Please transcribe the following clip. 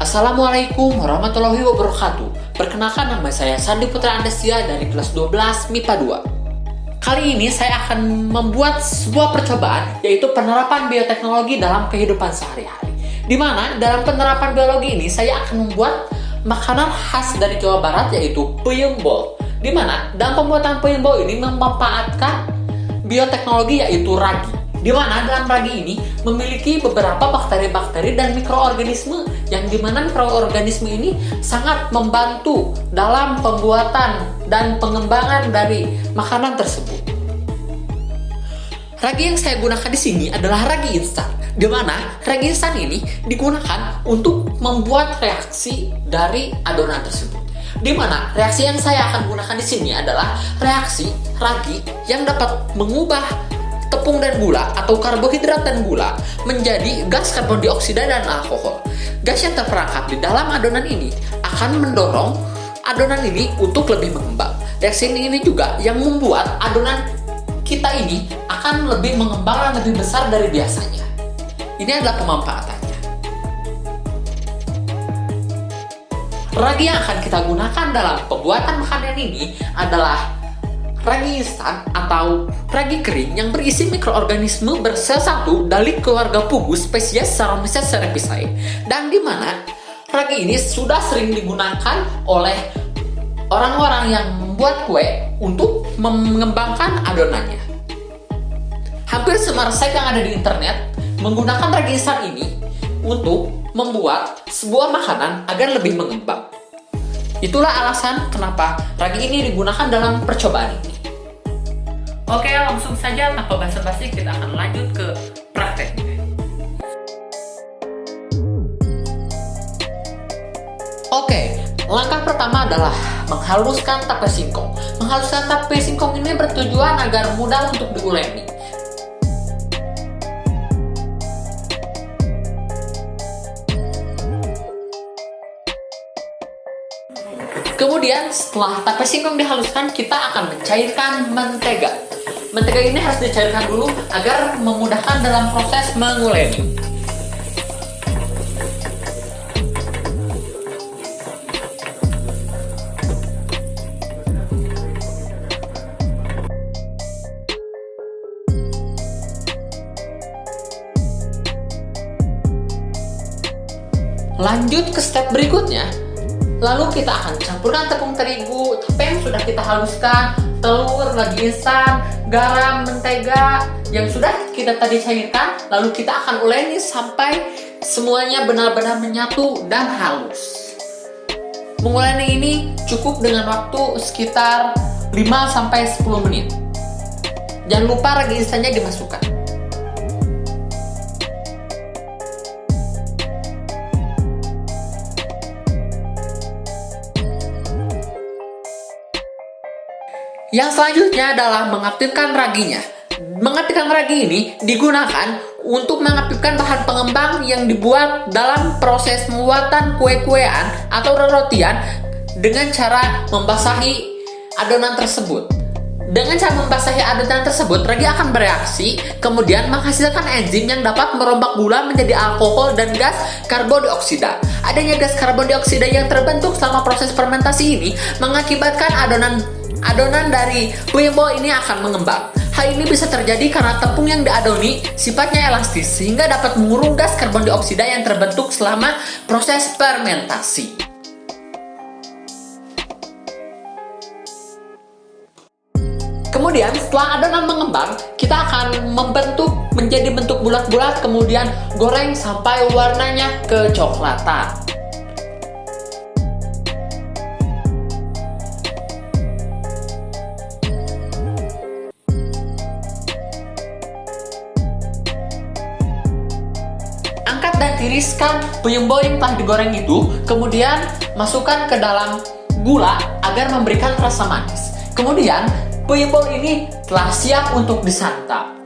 Assalamualaikum warahmatullahi wabarakatuh. Perkenalkan, nama saya Sandi Putra Andestia dari kelas 12 MIPA 2. Kali ini saya akan membuat sebuah percobaan, yaitu penerapan bioteknologi dalam kehidupan sehari-hari. Di mana dalam penerapan biologi ini saya akan membuat makanan khas dari Jawa Barat, yaitu peyem bol. Di mana dalam pembuatan peyem bol ini memanfaatkan bioteknologi, yaitu ragi. Di mana dalam ragi ini memiliki beberapa bakteri-bakteri dan mikroorganisme yang dimana mikroorganisme ini sangat membantu dalam pembuatan dan pengembangan dari makanan tersebut. Ragi yang saya gunakan di sini adalah ragi instan, di mana ragi instan ini digunakan untuk membuat reaksi dari adonan tersebut. Di mana reaksi yang saya akan gunakan di sini adalah reaksi ragi yang dapat mengubah tepung dan gula atau karbohidrat dan gula menjadi gas karbon dioksida dan alkohol. Gas yang terperangkap di dalam adonan ini akan mendorong adonan ini untuk lebih mengembang. Reaksi ini juga yang membuat adonan kita ini akan lebih mengembang dan lebih besar dari biasanya. Ini adalah pemanfaatannya. Ragi yang akan kita gunakan dalam pembuatan makanan ini adalah ragi instan atau ragi kering yang berisi mikroorganisme bersel satu dari keluarga Pugu spesies Saccharomyces cerevisiae, dan di mana ragi ini sudah sering digunakan oleh orang-orang yang membuat kue untuk mengembangkan adonannya. Hampir semua resep yang ada di internet menggunakan ragi instan ini untuk membuat sebuah makanan agar lebih mengembang. Itulah alasan kenapa ragi ini digunakan dalam percobaan ini. Oke, langsung saja tanpa basa-basi kita akan lanjut ke prakteknya. Oke, langkah pertama adalah menghaluskan tape singkong. Menghaluskan tape singkong ini bertujuan agar mudah untuk diuleni. Kemudian setelah tape singkong dihaluskan, kita akan mencairkan mentega. Mentega ini harus dicairkan dulu agar memudahkan dalam proses menguleni. Lanjut ke step berikutnya. Lalu kita akan campurkan tepung terigu, tape yang sudah kita haluskan, telur, ragi instan, garam, mentega yang sudah kita tadi cairkan. Lalu kita akan uleni sampai semuanya benar-benar menyatu dan halus. Menguleni ini cukup dengan waktu sekitar 5-10 menit. Jangan lupa ragi instannya dimasukkan. Yang selanjutnya adalah mengaktifkan raginya. Mengaktifkan ragi ini digunakan untuk mengaktifkan bahan pengembang yang dibuat dalam proses pembuatan kue-kuean atau rotian dengan cara membasahi adonan tersebut. Dengan cara membasahi adonan tersebut, ragi akan bereaksi, kemudian menghasilkan enzim yang dapat merombak gula menjadi alkohol dan gas karbon dioksida. Adanya gas karbon dioksida yang terbentuk selama proses fermentasi ini mengakibatkan adonan dari peyem bol ini akan mengembang. Hal ini bisa terjadi karena tepung yang diadoni sifatnya elastis sehingga dapat mengurung gas karbon dioksida yang terbentuk selama proses fermentasi. Kemudian setelah adonan mengembang, kita akan membentuk menjadi bentuk bulat-bulat, kemudian goreng sampai warnanya kecoklatan. Angkat dan tiriskan puyem-boy yang telah digoreng itu, kemudian masukkan ke dalam gula agar memberikan rasa manis. Kemudian puyem-boy ini telah siap untuk disantap.